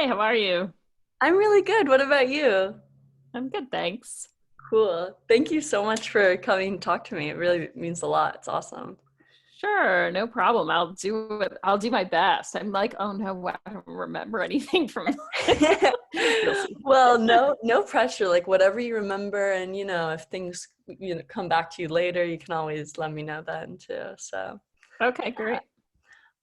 Hi, how are you? I'm really good. What about you? I'm good, thanks. Cool. Thank you so much for coming to talk to me. It really means a lot. It's awesome. Sure, no problem. I'll do it. I'll do my best. I'm like, oh no, I don't remember anything from. You'll see. Well, no pressure. Like whatever you remember, and if things come back to you later, you can always let me know then too. So, Okay, great.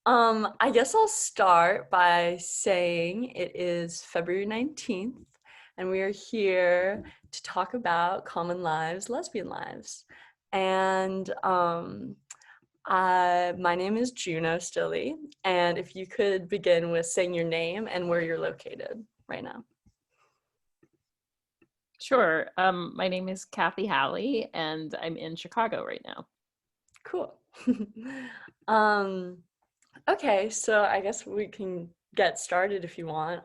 I guess I'll start by saying it is February 19th, and we are here to talk about common lives, lesbian lives. And my name is Juno Stilley, and if you could begin with saying your name and where you're located right now. Sure. My name is Cathy Halley, and I'm in Chicago right now. Cool. um, okay, so I guess we can get started if you want.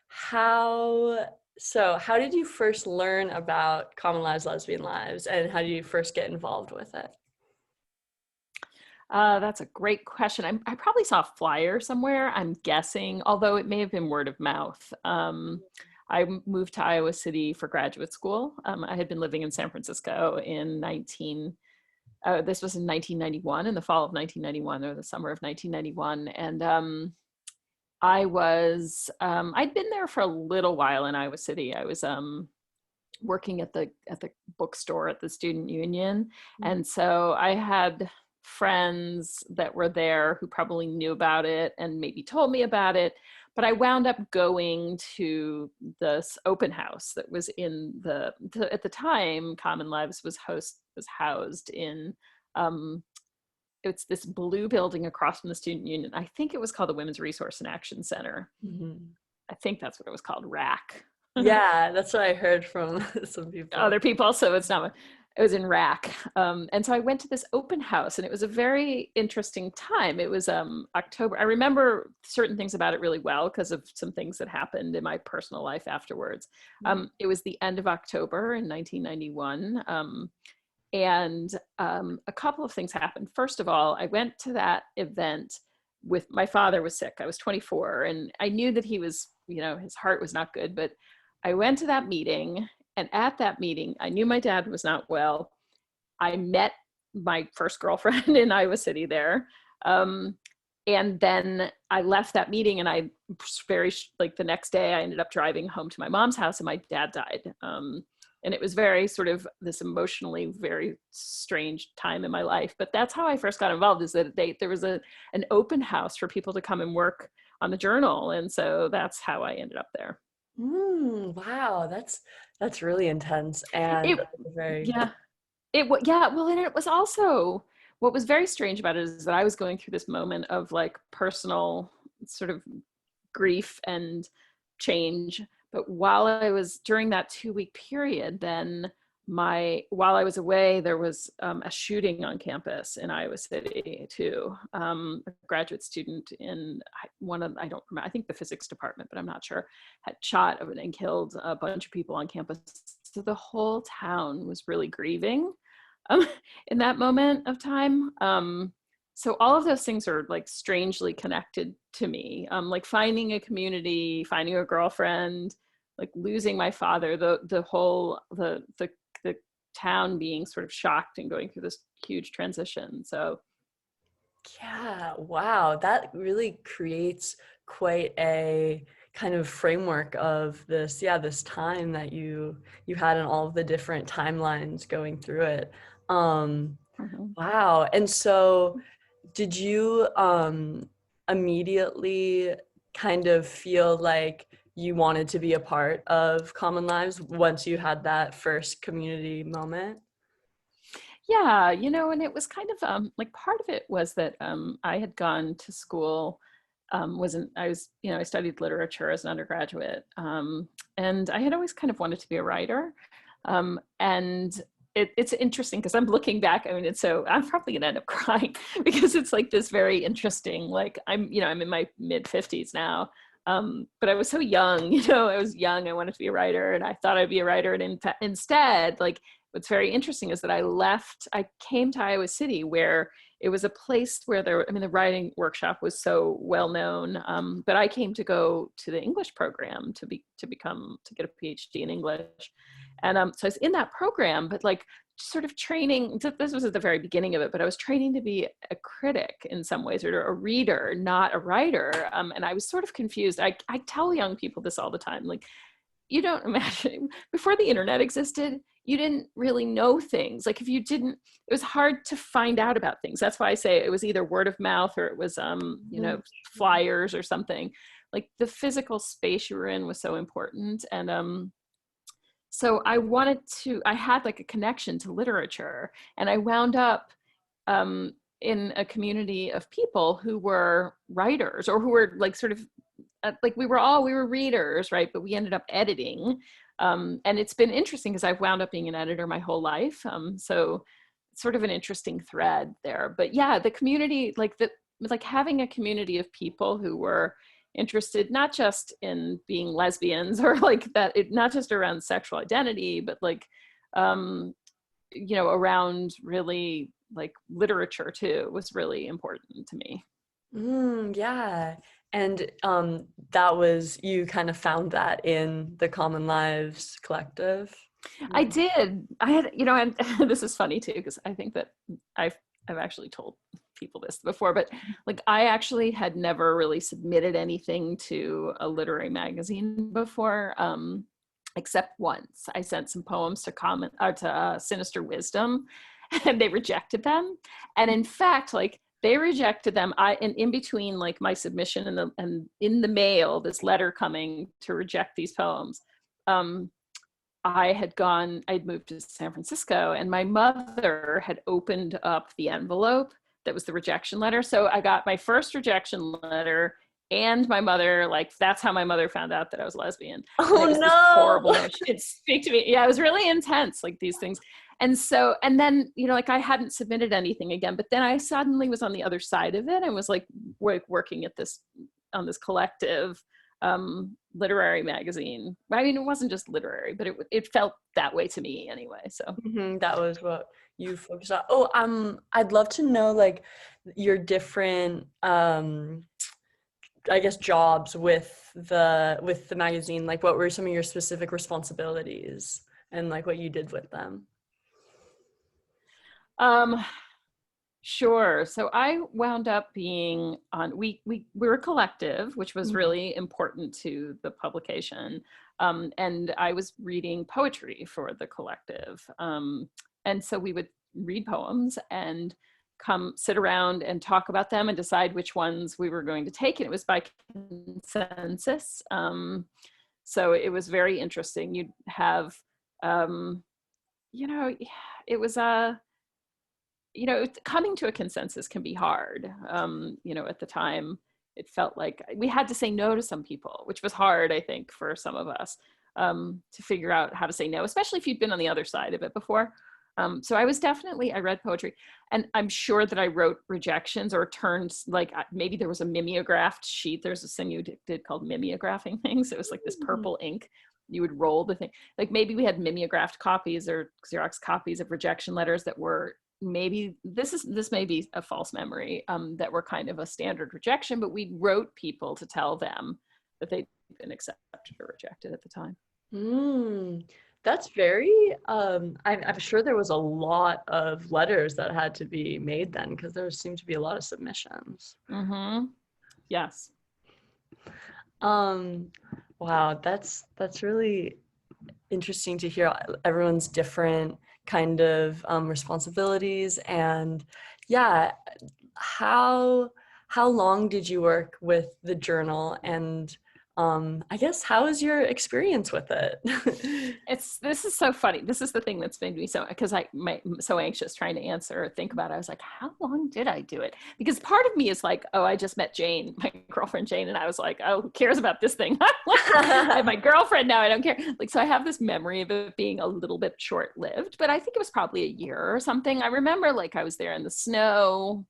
How how did you first learn about Common Lives, Lesbian Lives, and how did you first get involved with it? That's a great question. I probably saw a flyer somewhere, I'm guessing, although it may have been word of mouth. I moved to Iowa City for graduate school. I had been living in San Francisco this was in 1991, in the fall of 1991 or the summer of 1991. And I'd been there for a little while in Iowa City. I was working at the bookstore at the student union. And so I had friends that were there who probably knew about it and maybe told me about it. But I wound up going to this open house that was in at the time, Common Lives was housed in, it's this blue building across from the student union. I think it was called the Women's Resource and Action Center. Mhm. I think that's what it was called, RAC. Yeah, that's what I heard from some people. Other people, so it's not. It was in RAC, and so I went to this open house, and it was a very interesting time. It was October. I remember certain things about it really well because of some things that happened in my personal life afterwards. It was the end of October in 1991, and a couple of things happened. First of all, I went to that event with my father was sick. I was 24, and I knew that he was, his heart was not good, but I went to that meeting, and at that meeting, I knew my dad was not well. I met my first girlfriend in Iowa City there. And then I left that meeting, and the next day, I ended up driving home to my mom's house, and my dad died. And it was very sort of this emotionally very strange time in my life. But that's how I first got involved, is that there was an open house for people to come and work on the journal. And so that's how I ended up there. Wow, that's really intense and It, very. yeah, yeah. Well, and it was also, what was very strange about it is that I was going through this moment of like personal sort of grief and change. But while I was during that 2 week period, then while I was away, there was a shooting on campus in Iowa City too. A graduate student in I don't remember, I think the physics department, but I'm not sure, had shot and killed a bunch of people on campus. So the whole town was really grieving um, in that moment of time. So all of those things are like strangely connected to me, like finding a community, finding a girlfriend, like losing my father, the town being sort of shocked and going through this huge transition. So Yeah, wow, that really creates quite a kind of framework of this time that you had and all of the different timelines going through it. Um, mhm. wow. And so did you immediately kind of feel like you wanted to be a part of Common Lives once you had that first community moment? Yeah, and it was kind of like part of it was that I had gone to school, wasn't I was I studied literature as an undergraduate, and I had always kind of wanted to be a writer, and it's interesting because I'm looking back. I mean, I'm probably gonna end up crying because it's like this very interesting. Like I'm in my mid-50s now, but I was so young. I was young. I wanted to be a writer, and I thought I'd be a writer, and instead, like what's very interesting is that I came to Iowa City where it was a place where the writing workshop was so well known, but I came to go to the English program to get a PhD in English. And so I was in that program, but like sort of training, this was at the very beginning of it, but I was training to be a critic in some ways, or a reader, not a writer. And I was sort of confused. I tell young people this all the time, like, you don't imagine, before the internet existed, you didn't really know things. Like if you didn't, it was hard to find out about things. That's why I say it was either word of mouth or it was, flyers or something. Like the physical space you were in was so important. And so I had like a connection to literature, and I wound up in a community of people who were writers, or who were like sort of like we were readers, right? But we ended up editing. And it's been interesting because I've wound up being an editor my whole life. So it's sort of an interesting thread there. But yeah, the community, like having a community of people who were interested not just in being lesbians or like that, not just around sexual identity, but like, around really like literature too, was really important to me. Yeah. And that was, you kind of found that in the Common Lives collective? I did. I had, and this is funny too, because I think that I've actually told people this before, but like I actually had never really submitted anything to a literary magazine before, except once. I sent some poems to Sinister Wisdom, and they rejected them. And in fact, like they rejected them. And in between like my submission and in the mail, this letter coming to reject these poems, I'd moved to San Francisco, and my mother had opened up the envelope that was the rejection letter. So I got my first rejection letter, and my mother, like, that's how my mother found out that I was lesbian. Oh, and it was no. this horrible note. She didn't speak to me. Yeah, it was really intense, like these things. And so, and then, like I hadn't submitted anything again, but then I suddenly was on the other side of it and was like working on this collective literary magazine. I mean, it wasn't just literary, but it felt that way to me anyway. So that was what you focused on. Oh, I'd love to know like your different I guess jobs with the magazine. Like what were some of your specific responsibilities and like what you did with them? Sure. So I wound up being on, we were a collective, which was really important to the publication. And I was reading poetry for the collective. And so we would read poems and come sit around and talk about them and decide which ones we were going to take. And it was by consensus. So it was very interesting. You'd have, it was coming to a consensus can be hard. At the time, it felt like we had to say no to some people, which was hard, I think, for some of us, to figure out how to say no, especially if you'd been on the other side of it before. So I read poetry, and I'm sure that I wrote rejections or turned, like maybe there was a mimeographed sheet. There's this thing you did called mimeographing things. It was like this purple ink. You would roll the thing. Like maybe we had mimeographed copies or Xerox copies of rejection letters that were, maybe this may be a false memory, that were kind of a standard rejection, but we wrote people to tell them that they'd been accepted or rejected at the time. That's very, I'm sure there was a lot of letters that had to be made then, because there seemed to be a lot of submissions. Yes. Wow, that's really interesting to hear everyone's different kind of responsibilities. And yeah, how long did you work with the journal, and I guess how is your experience with it? This is so funny. This is the thing that's made me so anxious trying to answer or think about it. I was like, how long did I do it? Because part of me is like, oh, I just met Jane, my girlfriend Jane, and I was like, oh, who cares about this thing? I have my girlfriend now, I don't care. Like, so I have this memory of it being a little bit short-lived, but I think it was probably a year or something. I remember like I was there in the snow.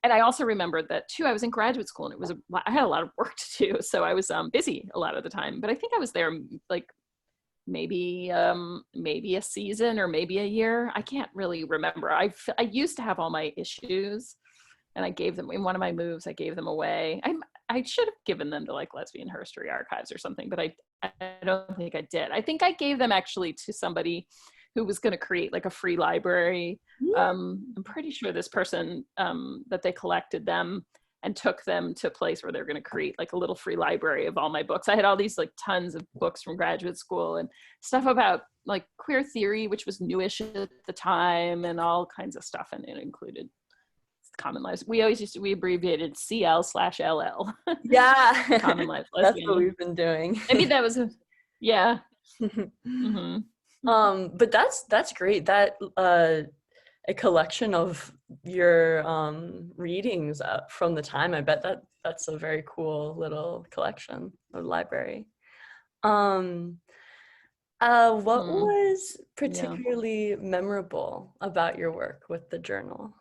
And I also remember that too, I was in graduate school, and I had a lot of work to do. So I was busy a lot of the time, but I think I was there like maybe maybe a season or maybe a year. I can't really remember. I used to have all my issues, and I gave them in one of my moves. I gave them away. I should have given them to like Lesbian History Archives or something, but I don't think I did. I think I gave them actually to somebody who was going to create like a free library. I'm pretty sure this person that they collected them and took them to a place where they're going to create like a little free library of all my books. I had all these like tons of books from graduate school and stuff about like queer theory, which was newish at the time, and all kinds of stuff. And it included Common Lives. We always we abbreviated CL/LL. Yeah. Common Lives That's Lesbian. what we've been doing. Maybe that was yeah. Mm-hmm. But that's great. That a collection of your readings from the time. I bet that's a very cool little collection or library. What was particularly memorable about your work with the journal?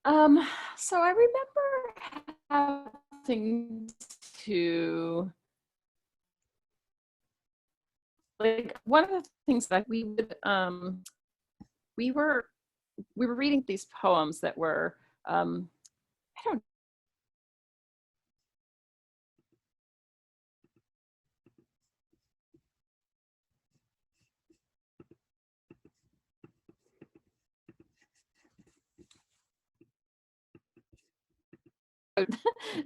So I remember having to, like, one of the things that we would we were reading these poems that were I don't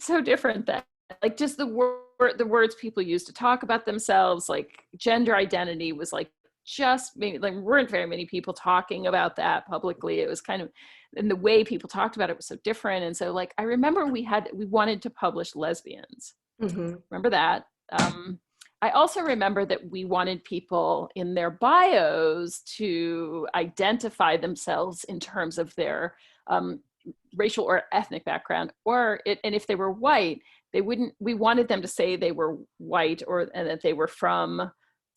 so different that like just the words people used to talk about themselves, like gender identity was like just maybe like weren't very many people talking about that publicly. It was kind of, and the way people talked about it was so different. And so like I remember we wanted to publish lesbians. Remember that. I also remember that we wanted people in their bios to identify themselves in terms of their racial or ethnic background, and if they were white, we wanted them to say they were white, and that they were from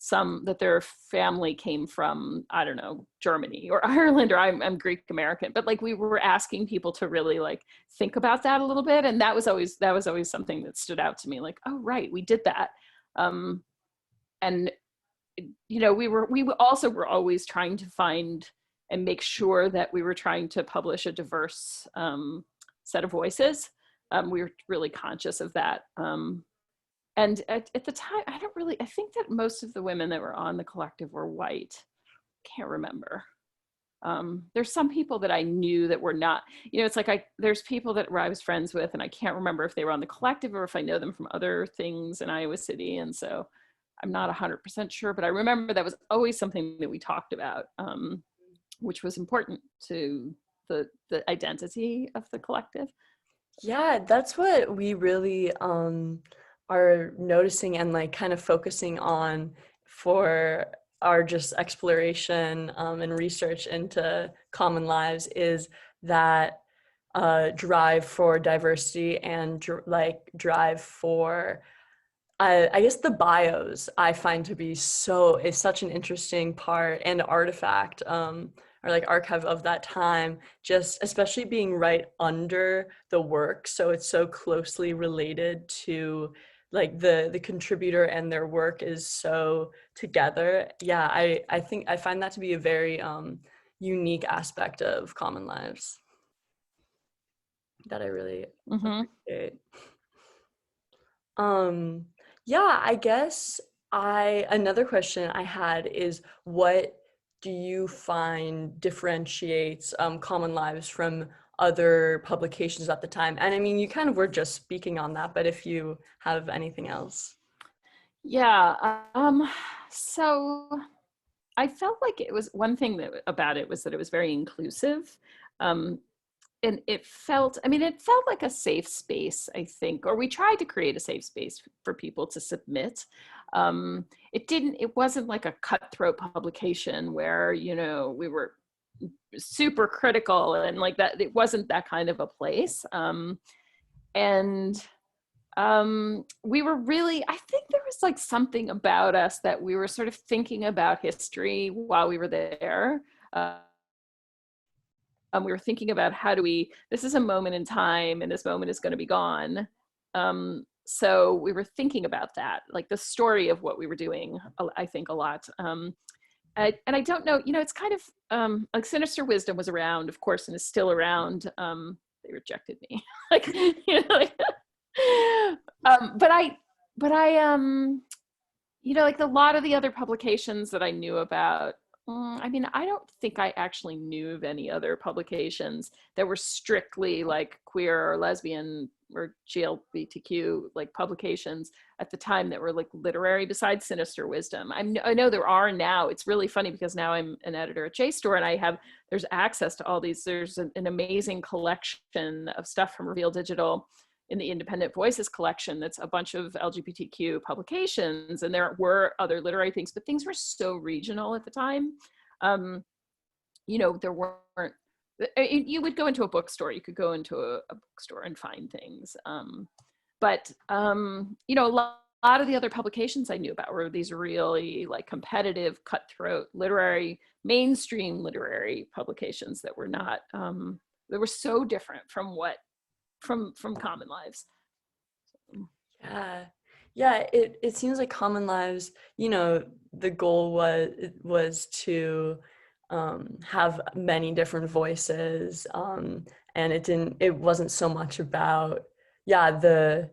that their family came from, I don't know, Germany or Ireland, or I'm Greek American, but like we were asking people to really like think about that a little bit. And that was always something that stood out to me, like, oh, right, we did that. And, you know, we also were always trying to find and make sure that we were trying to publish a diverse set of voices. We were really conscious of that. And at the time, I think that most of the women that were on the collective were white. Can't remember. There's some people that I knew that were not, you know, it's like there's people that I was friends with, and I can't remember if they were on the collective or if I know them from other things in Iowa City. And so I'm not 100% sure, but I remember that was always something that we talked about, which was important to the identity of the collective. Yeah, that's what we really are noticing and like kind of focusing on for our just exploration and research into Common Lives, is that drive for diversity and drive for I guess the bios I find to be is such an interesting part and artifact or like archive of that time, just especially being right under the work. So it's so closely related to like the contributor, and their work is so together. Yeah, I think I find that to be a very unique aspect of Common Lives that I really appreciate. Yeah, I guess another question I had is, what do you find differentiates Common Lives from other publications at the time? And I mean, you kind of were just speaking on that, but if you have anything else. Yeah. So I felt like it was one thing about it was that it was very inclusive. And it felt like a safe space, I think, or we tried to create a safe space for people to submit. It wasn't like a cutthroat publication where, you know, we were super critical and like that. It wasn't that kind of a place. We were really, I think there was like something about us that we were sort of thinking about history while we were there. We were thinking about this is a moment in time and this moment is going to be gone. so we were thinking about that, like the story of what we were doing, I think a lot. And I don't know, you know, it's kind of like Sinister Wisdom was around, of course, and is still around. They rejected me, like, you know, like, but I, you know, like a lot of the other publications that I knew about, I mean, I don't think I actually knew of any other publications that were strictly like queer or lesbian or GLBTQ like publications at the time that were like literary besides Sinister Wisdom. I know there are now. It's really funny because now I'm an editor at JSTOR and there's access to all these. There's an amazing collection of stuff from Reveal Digital in the Independent Voices collection that's a bunch of LGBTQ publications, and there were other literary things, but things were so regional at the time. You know, there weren't, you would go into a bookstore, you could go into a bookstore and find things. But you know, a lot of the other publications I knew about were these really like competitive, cutthroat, literary, mainstream literary publications that were not, that were so different from Common Lives. Yeah, it seems like Common Lives, you know, the goal was to have many different voices, and it wasn't so much about the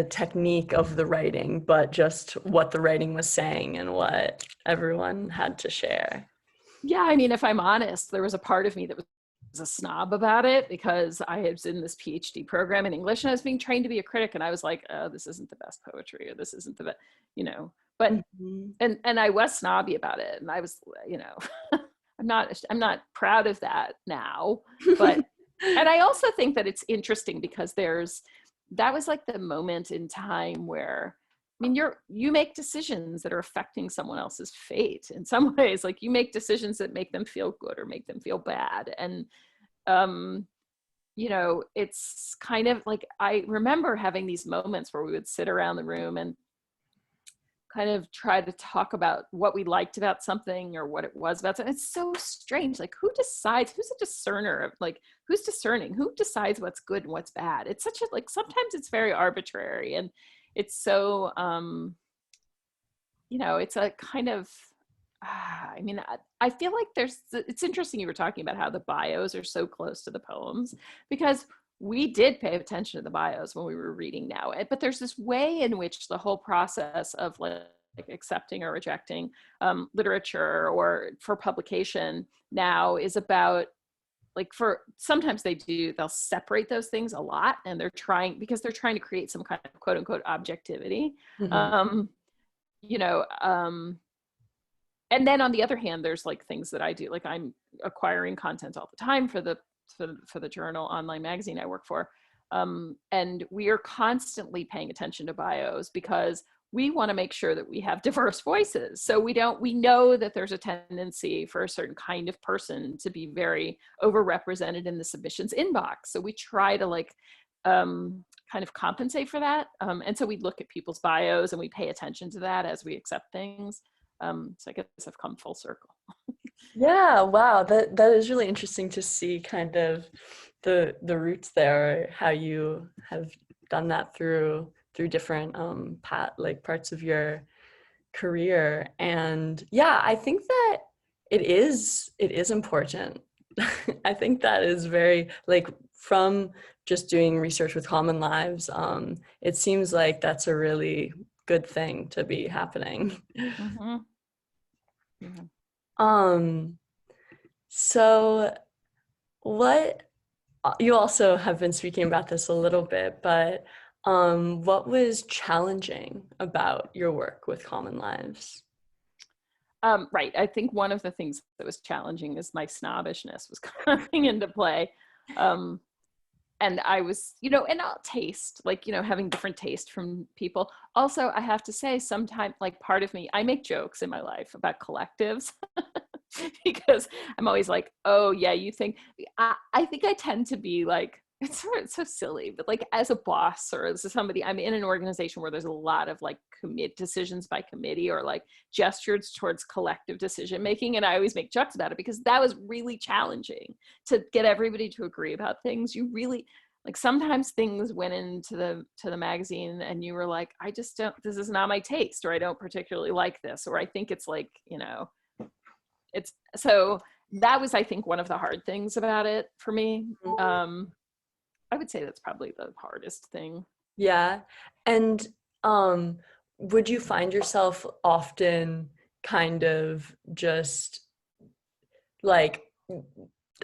technique of the writing, but just what the writing was saying and what everyone had to share. Yeah, I mean, if I'm honest, there was a part of me that was a snob about it because I was in this PhD program in English and I was being trained to be a critic, and I was like, oh, this isn't the best poetry, or this isn't the best, you know, but and I was snobby about it, and I was, you know, I'm not proud of that now, but and I also think that it's interesting because that was like the moment in time where, I mean, you make decisions that are affecting someone else's fate in some ways. Like you make decisions that make them feel good or make them feel bad. And, you know, it's kind of like, I remember having these moments where we would sit around the room and kind of try to talk about what we liked about something or what it was about something. It's so strange. Like who decides, who's a discerner of, like, who's discerning, who decides what's good and what's bad? It's such a, like, sometimes it's very arbitrary, and it's so, you know, it's a kind of, I mean, I feel like it's interesting you were talking about how the bios are so close to the poems, because we did pay attention to the bios when we were reading now, but there's this way in which the whole process of like accepting or rejecting literature or for publication now is about, like, sometimes they'll separate those things a lot, and they're trying to create some kind of quote unquote objectivity. You know, and then on the other hand, there's like things that I do, like I'm acquiring content all the time for the journal online magazine I work for. And we are constantly paying attention to bios because we want to make sure that we have diverse voices. So we know that there's a tendency for a certain kind of person to be very overrepresented in the submissions inbox. So we try to like kind of compensate for that. And so we look at people's bios and we pay attention to that as we accept things. So I guess I've come full circle. Yeah, wow, that is really interesting to see kind of the roots there, how you have done that through different parts of your career. And yeah, I think that it is important. I think that is very, like, from just doing research with Common Lives, it seems like that's a really good thing to be happening. So what, you also have been speaking about this a little bit, but what was challenging about your work with Common Lives? Right. I think one of the things that was challenging is my snobbishness was coming into play. And I was, you know, and I'll taste, like, you know, having different taste from people. Also, I have to say, sometimes, like, part of me, I make jokes in my life about collectives because I'm always like, oh yeah, you think, I think I tend to be like, it's so silly, but like as a boss or as somebody, I'm in an organization where there's a lot of like decisions by committee or like gestures towards collective decision making, and I always make jokes about it because that was really challenging to get everybody to agree about things. You really, like sometimes things went into the magazine and you were like, I just don't, this is not my taste, or I don't particularly like this, or I think it's like, you know, it's, so that was, I think, one of the hard things about it for me. I would say that's probably the hardest thing. Yeah. And would you find yourself often kind of just like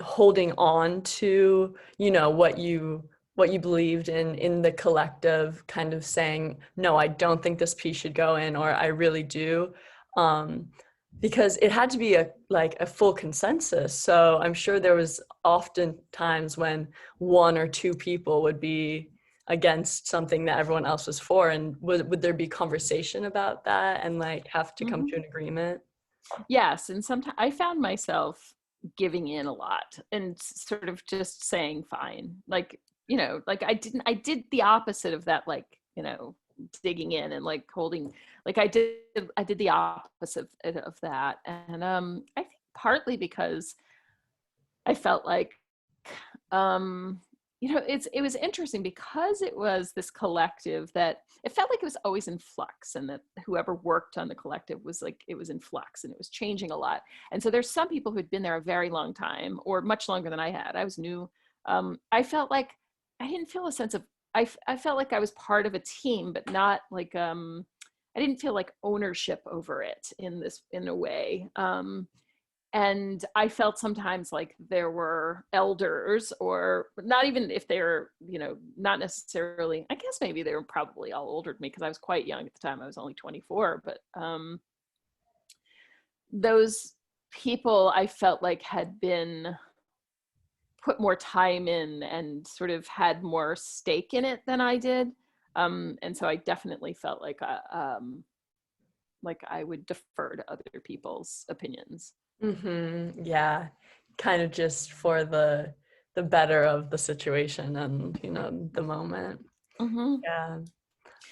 holding on to, you know, what you believed in the collective, kind of saying, no, I don't think this piece should go in, or I really do, because it had to be a full consensus. So I'm sure there was often times when one or two people would be against something that everyone else was for, and would there be conversation about that and like have to come to an agreement? Yes, and sometimes I found myself giving in a lot and sort of just saying fine, like, you know, like I did the opposite of that, like, you know, digging in and like holding, like I did the opposite of that. And I think partly because I felt like, you know, it was interesting because it was this collective that it felt like it was always in flux, and that whoever worked on the collective was like, it was in flux and it was changing a lot. And so there's some people who'd been there a very long time, or much longer than I had. I was new. I felt like I didn't feel a sense of, I felt like I was part of a team, but not like, I didn't feel like ownership over it in a way. And I felt sometimes like there were elders, or not even if they were, you know, not necessarily, I guess maybe they were probably all older than me because I was quite young at the time. I was only 24, but those people I felt like had been put more time in and sort of had more stake in it than I did. And so I definitely felt like I would defer to other people's opinions. Yeah, kind of just for the better of the situation and, you know, the moment. Mm-hmm. Yeah.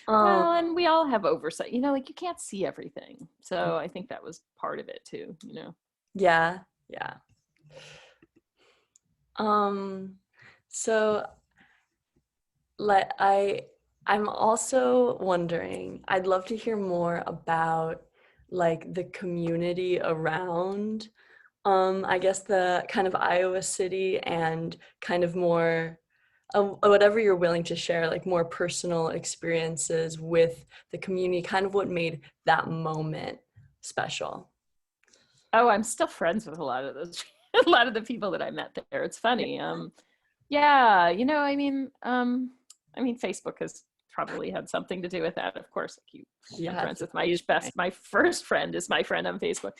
Well, and we all have oversight, you know, like you can't see everything. So I think that was part of it too, you know. Yeah, yeah. So let I'm also wondering, I'd love to hear more about like the community around I guess the kind of Iowa City, and kind of more whatever you're willing to share, like more personal experiences with the community, kind of what made that moment special. Oh, I'm still friends with a lot of those a lot of the people that I met there. It's funny. Yeah, you know, I mean Facebook has probably had something to do with that, of course. Like I'm Yes, friends with it's a huge thing. my first friend is my friend on Facebook.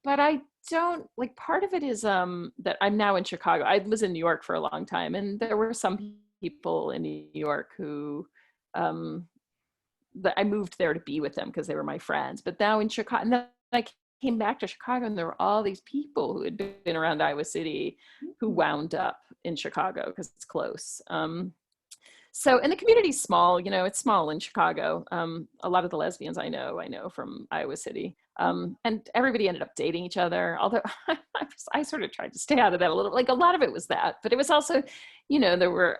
But I don't, like, part of it is that I'm now in Chicago. I was in New York for a long time, and there were some people in New York who um that I moved there to be with them because they were my friends. But now in Chicago, and then I came back to Chicago, and there were all these people who had been around Iowa City who wound up in Chicago because it's close. So, and the community's small, you know, it's small in Chicago. A lot of the lesbians I know from Iowa City. And everybody ended up dating each other. Although I sort of tried to stay out of that a little, like a lot of it was that, but it was also, you know, there were,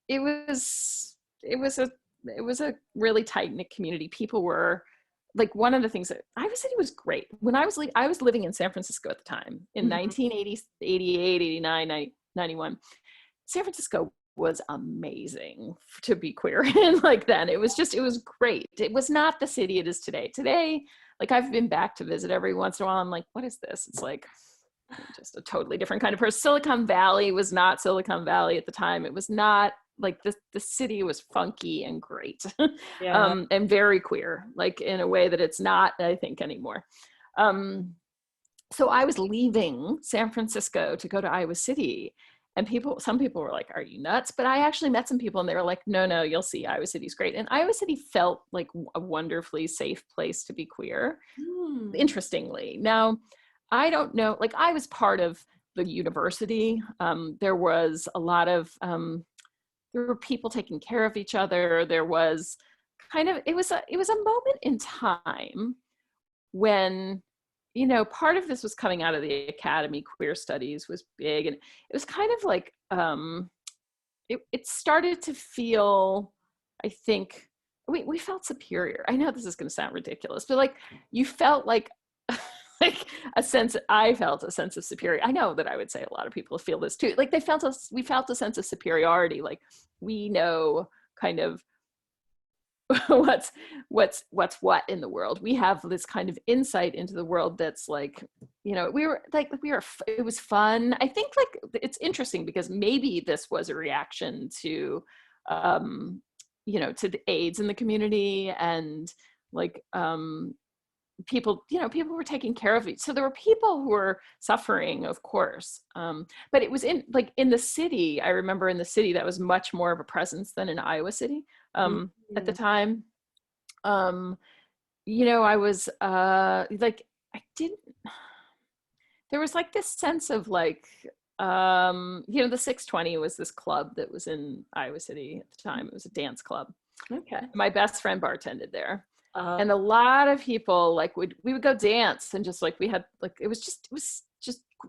it was, it was a, it was a really tight knit community. People were like, one of the things that Iowa City was great. When I was living in San Francisco at the time in Mhm. 1980, 88, 89, 91. San Francisco was amazing to be queer in. Like then it was great. It was not the city it is today. Like I've been back to visit every once in a while. I'm like, what is this? It's like just a totally different kind of person. Silicon Valley was not Silicon Valley at the time. It was not like the city was funky and great. Yeah. And very queer, like in a way that it's not, I think, anymore. So I was leaving San Francisco to go to Iowa City, and some people were like, are you nuts? But I actually met some people and they were like, no, you'll see, Iowa City's great. And Iowa City felt like a wonderfully safe place to be queer, Mm. interestingly. Now, I don't know, like I was part of the university. There was a lot of, there were people taking care of each other. There was it was a moment in time when, you know, part of this was coming out of the academy. Queer studies was big, and it was kind of like it started to feel, I think, we felt superior. I know this is going to sound ridiculous, but like you felt like like I felt a sense of superiority. I know that I would say a lot of people feel this too. Like we felt a sense of superiority. Like we know kind of what's what in the world. We have this kind of insight into the world that's like, it was fun. I think like it's interesting because maybe this was a reaction to to the AIDS in the community, and like people were taking care of each, so there were people who were suffering, of course, but it was in the city. I remember in the city that was much more of a presence than in Iowa City at the time. I was like, I didn't, there was like this sense of like, the 620 was this club that was in Iowa City at the time. It was a dance club. Okay. My best friend bartended there. And a lot of people like we would go dance, and just like we had like it was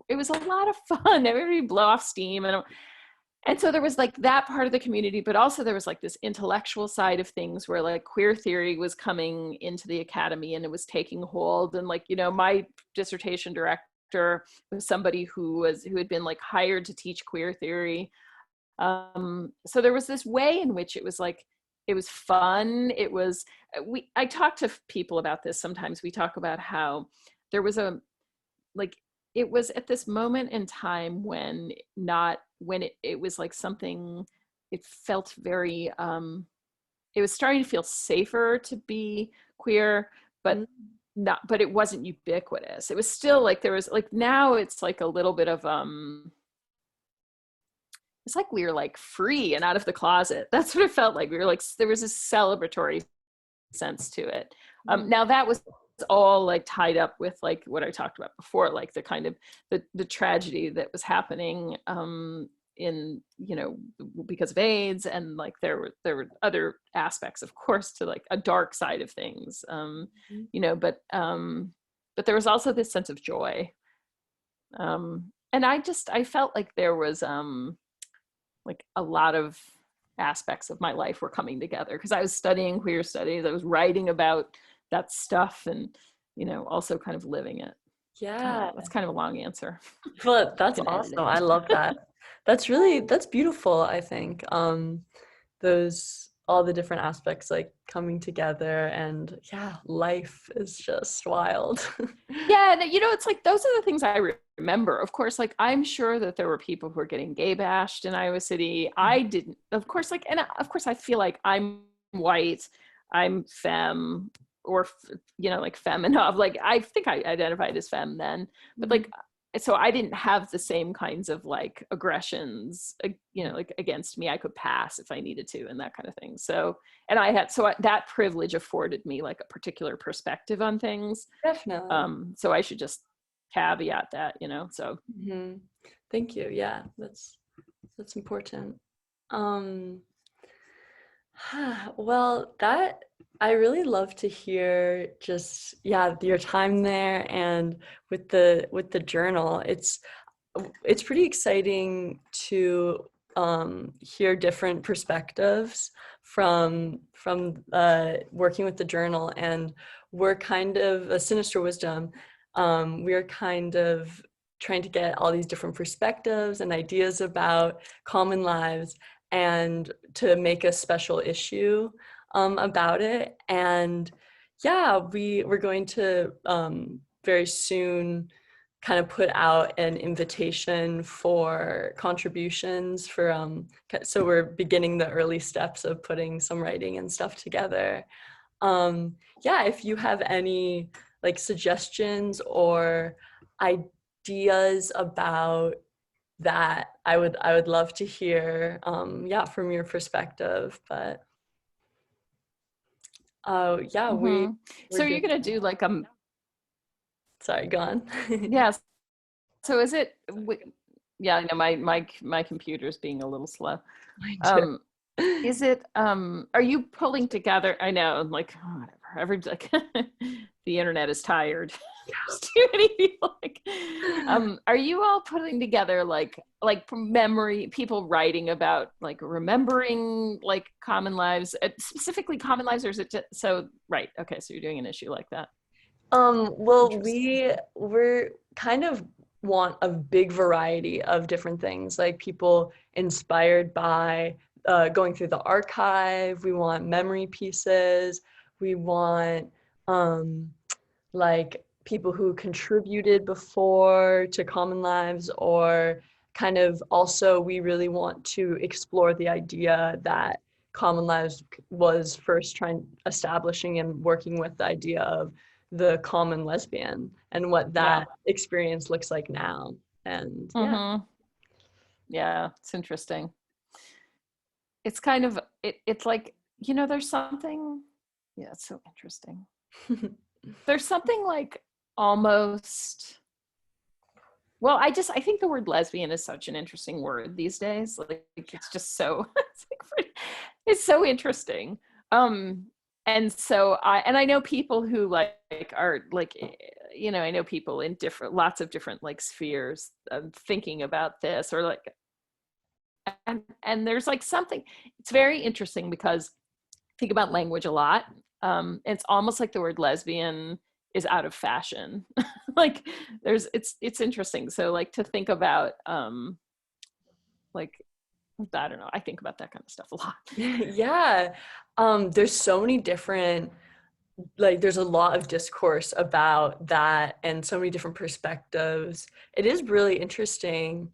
a lot of fun. Everybody blow off steam, and so there was like that part of the community, but also there was like this intellectual side of things where like queer theory was coming into the academy and it was taking hold. And like, my dissertation director was somebody who had been like hired to teach queer theory. So there was this way in which it was like, it was fun. I talk to people about this. Sometimes we talk about how there was it was at this moment in time when it was like something, it felt very, it was starting to feel safer to be queer, but but it wasn't ubiquitous. It was still like, there was like, now it's like a little bit of, it's like we were like free and out of the closet. That's what it felt like. We were like, there was a celebratory sense to it. Now that was all like tied up with like what I talked about before, like the kind of the tragedy that was happening in because of AIDS, and like there were other aspects, of course, to like a dark side of things, but there was also this sense of joy, and I felt like there was like a lot of aspects of my life were coming together because I was studying queer studies, I was writing about that stuff, and also kind of living it. Yeah, that's kind of a long answer. well, that's awesome. I love that. That's beautiful. I think those, all the different aspects like coming together, and yeah, life is just wild. Yeah, and it's like those are the things I remember. Of course, like I'm sure that there were people who were getting gay bashed in Iowa City. I didn't, of course, like, and of course I feel like I'm white, I'm femme, or like femme enough. Like I think I identified as femme then, but like, so I didn't have the same kinds of like aggressions, like against me. I could pass if I needed to, and that kind of thing. So, and that privilege afforded me like a particular perspective on things. Definitely. So I should just caveat that, so. Thank you. Yeah, that's important. Well, that, I really love to hear just, yeah, your time there, and with the journal. It's pretty exciting to hear different perspectives from working with the journal. And we're kind of a Sinister Wisdom. We're kind of trying to get all these different perspectives and ideas about common lives, and to make a special issue about it. And yeah, we're going to very soon kind of put out an invitation for contributions for so we're beginning the early steps of putting some writing and stuff together. Yeah, if you have any like suggestions or ideas about that, I would love to hear yeah, from your perspective. But yeah, so you're gonna do like sorry, go on. Yes. So is it, yeah, I know my computer's being a little slow. Is it, are you pulling together, I know, like, oh, whatever, like, the internet is tired. there's too many people. Like, are you all putting together like memory, people writing about like remembering like common lives, specifically common lives, or is it just, so right? Okay, so you're doing an issue like that. Well, we're kind of want a big variety of different things, like people inspired by going through the archive. We want memory pieces. We want like people who contributed before to Common Lives, or kind of also we really want to explore the idea that Common Lives was first establishing and working with the idea of the common lesbian and what that experience looks like now. And yeah, it's interesting. It's kind of it's like, you know, there's something, yeah, it's so interesting. There's something like almost, well, I think the word lesbian is such an interesting word these days. Like it's just so it's so interesting. And so I know people who like are like, you know, I know people in lots of different like spheres thinking about this, or like, and there's like something, it's very interesting because I think about language a lot. It's almost like the word lesbian is out of fashion. Like it's interesting. So like to think about like, I don't know, I think about that kind of stuff a lot. Yeah. There's so many different, like there's a lot of discourse about that and so many different perspectives. It is really interesting,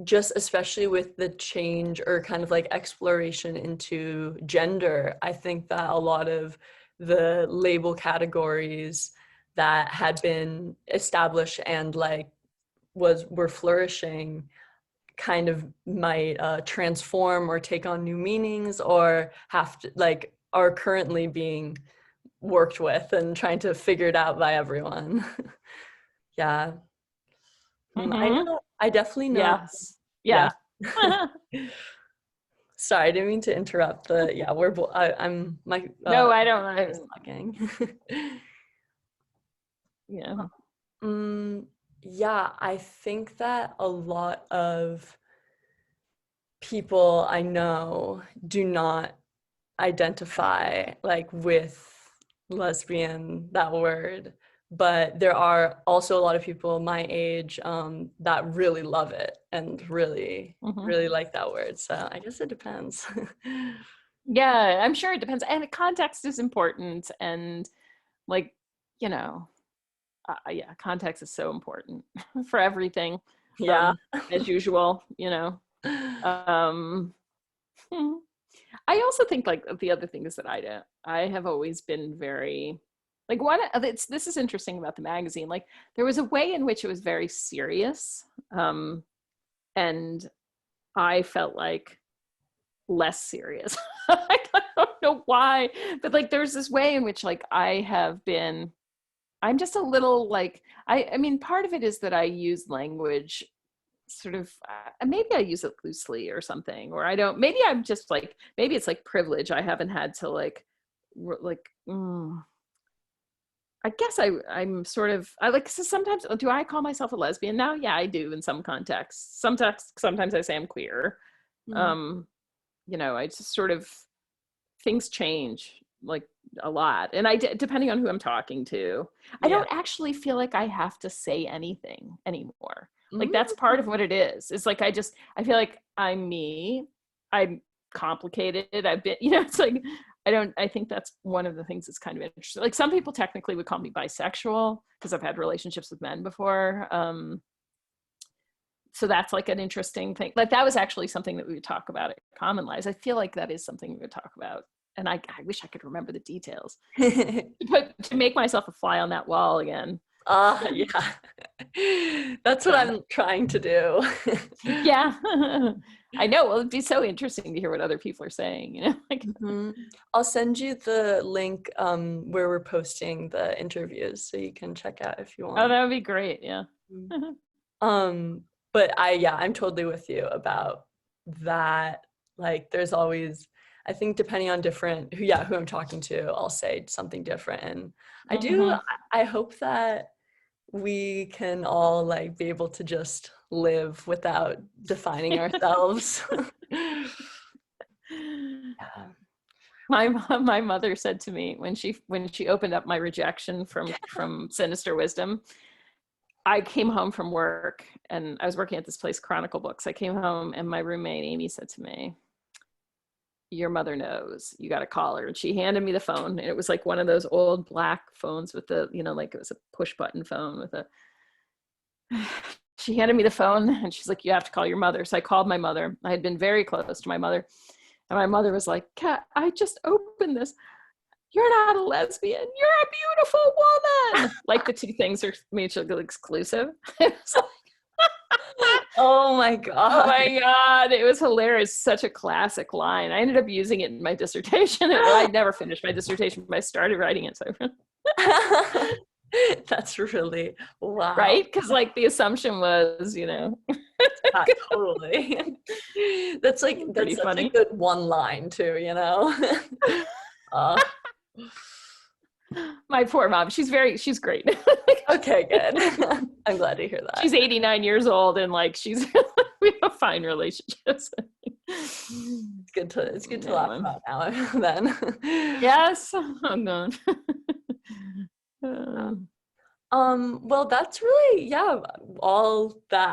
just especially with the change or kind of like exploration into gender. I think that a lot of the label categories that had been established and like were flourishing kind of might transform or take on new meanings, or have to like are currently being worked with and trying to figure it out by everyone. Yeah. I definitely know. Yes. Yeah. Sorry, I didn't mean to interrupt the, yeah, I'm, my, No, I don't. talking. Yeah. Yeah, I think that a lot of people I know do not identify like with lesbian, that word, but there are also a lot of people my age that really love it and really like that word. So I guess it depends. Yeah, I'm sure it depends, and context is important, and like, you know, yeah, context is so important for everything. Yeah. As usual, you know. I also think like the other thing is that I have always been very like, this is interesting about the magazine. Like there was a way in which it was very serious, and I felt like less serious. I don't know why, but like there's this way in which like I'm just a little like, I mean, part of it is that I use language sort of, maybe I use it loosely or something, or I don't, maybe I'm just like, maybe it's like privilege. I haven't had to like I guess I'm sort of, I like, so sometimes, do I call myself a lesbian now? Yeah, I do in some contexts. Sometimes I say I'm queer. You know, I just sort of, things change like a lot, and depending on who I'm talking to. I don't actually feel like I have to say anything anymore. Like that's part of what it is. It's like I feel like I'm me. I'm complicated. I've been, you know, it's like I think that's one of the things that's kind of interesting. Like some people technically would call me bisexual because I've had relationships with men before. So that's like an interesting thing. Like that was actually something that we would talk about at Common Lives. I feel like that is something we would talk about. And I wish I could remember the details. But to make myself a fly on that wall again. Yeah. That's what I'm trying to do. Yeah. I know. Well, it'd be so interesting to hear what other people are saying, you know? Like, I'll send you the link where we're posting the interviews so you can check out if you want. Oh, that would be great. Yeah. But I'm totally with you about that. Like there's always, I think depending on who I'm talking to, I'll say something different. And Mm-hmm. I hope that we can all like be able to just live without defining ourselves. Yeah. My mother said to me when she opened up my rejection from Sinister Wisdom, I came home from work and I was working at this place, Chronicle Books. I came home and my roommate Amy said to me, "Your mother knows. You got to call her." And she handed me the phone, and it was like one of those old black phones with the, like it was a push button phone with a. She handed me the phone and she's like, "You have to call your mother." So I called my mother. I had been very close to my mother, and my mother was like, "Kat, I just opened this. You're not a lesbian. You're a beautiful woman." Like the two things are mutually exclusive. Oh my Oh God. my God, it was hilarious. Such a classic line. I ended up using it in my dissertation. I never finished my dissertation, but I started writing it. So That's really, wow. right? Because like the assumption was, Totally. That's pretty such funny. a good one line too, uh, My poor mom. She's great. okay, good. I'm glad to hear that. She's 89 years old and like we have a fine relationship. It's good to laugh about now then. Yes. Oh no. Well, that's really, all that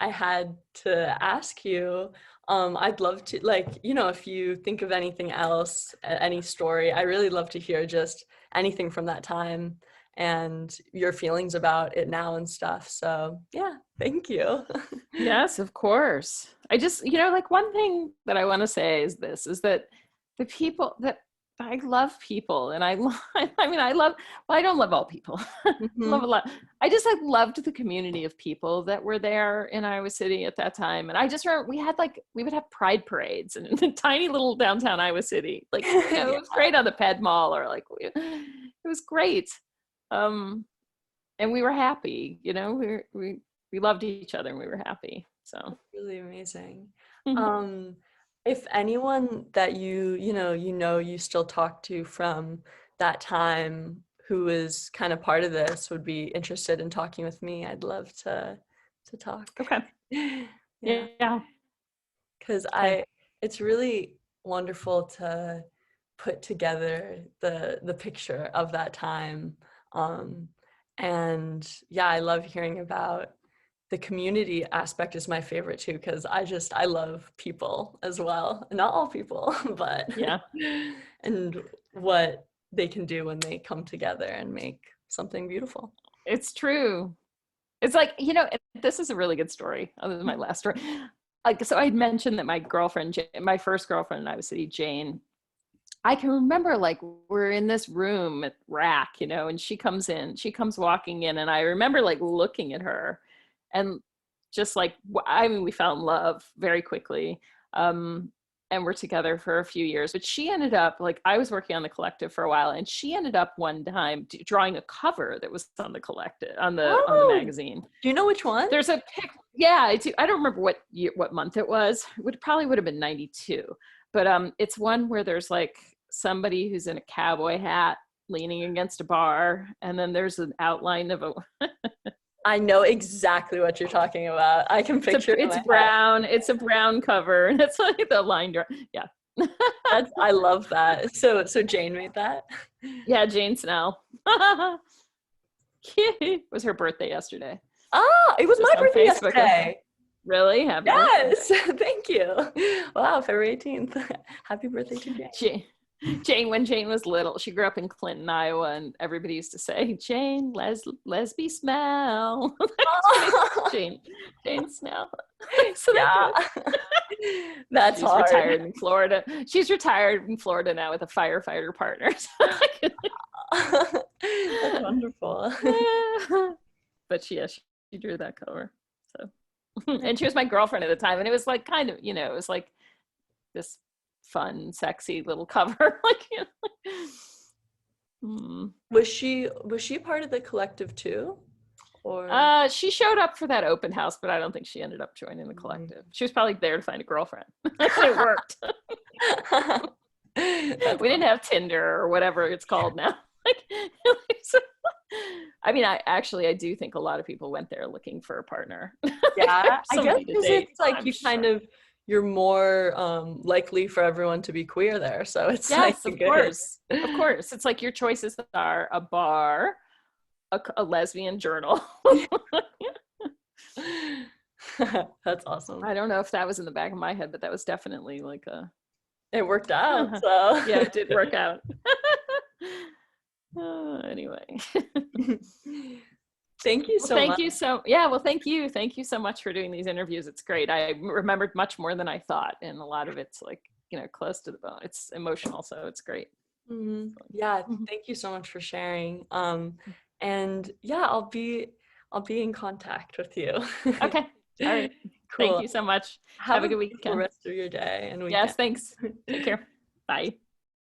I had to ask you. I'd love to, if you think of anything else, any story, I really love to hear just anything from that time and your feelings about it now and stuff. So yeah, thank you. Yes, of course. I just, like one thing that I want to say is that the people that I love people and I mean, well, I don't love all people. I love a lot. I loved the community of people that were there in Iowa City at that time. And I just remember we would have pride parades in a tiny little downtown Iowa City. Like, it was great on the Ped Mall or it was great. And we were happy, we loved each other and we were happy. So that's really amazing. If anyone that you still talk to from that time who is kind of part of this would be interested in talking with me, I'd love to talk. Okay. Yeah. Because it's really wonderful to put together the picture of that time. And yeah, I love hearing about the community aspect is my favorite too, because I love people as well. Not all people, but yeah. And what they can do when they come together and make something beautiful. It's true. It's like, this is a really good story, other than my last story. So I mentioned that my first girlfriend in Iowa City, Jane, I can remember we're in this room at RAC, and she comes walking in, and I remember looking at her and just we fell in love very quickly. And we're together for a few years, but she ended up I was working on the collective for a while, and she ended up one time drawing a cover that was on the collective on the magazine. Do you know which one? There's a pic. Yeah, I don't remember what month it was. It probably would have been 92, but it's one where there's somebody who's in a cowboy hat leaning against a bar, and then there's an outline of a I know exactly what you're talking about. I can picture it's brown. It's a brown cover, and it's the line draw. Yeah. I love that. So Jane made that? Yeah, Jane Snell. It was her birthday yesterday. Ah, it was my birthday yesterday. Really? Happy birthday. Thank you. Wow, February 18th. Happy birthday to Jane. Jane, when Jane was little, she grew up in Clinton, Iowa, and everybody used to say, "Jane, lesby smell." Jane Snell. So yeah. That's she's hard. Retired in Florida. She's retired in Florida now with a firefighter partner. That's wonderful. But she drew that cover. So, and she was my girlfriend at the time, and it was kind of, it was this fun, sexy little cover. Was she part of the collective too? Or she showed up for that open house, but I don't think she ended up joining the collective. She was probably there to find a girlfriend. It worked. That's We didn't have Tinder or whatever it's called now. Like, I mean, I do think a lot of people went there looking for a partner. yeah, I guess Somebody to because date. it's like I'm you kind sure. of you're more likely for everyone to be queer there, so it's like Yes, of good. course. Of course. It's like your choices are a bar, a lesbian journal. That's awesome. I don't know if that was in the back of my head, but that was definitely like a, It worked out, so. yeah, it did work out. Anyway. Thank you Well, so thank much. you so, yeah, well, thank you. Thank you so much for doing these interviews. It's great. I remembered much more than I thought. And a lot of it's like, close to the bone. It's emotional. So it's great. Yeah, Mhm. thank you so much for sharing. And yeah, I'll be in contact with you. Okay. All right. Thank Cool. you so much. Have Have a a good beautiful weekend. rest of your day and weekend. Yes, thanks. Take care. Bye.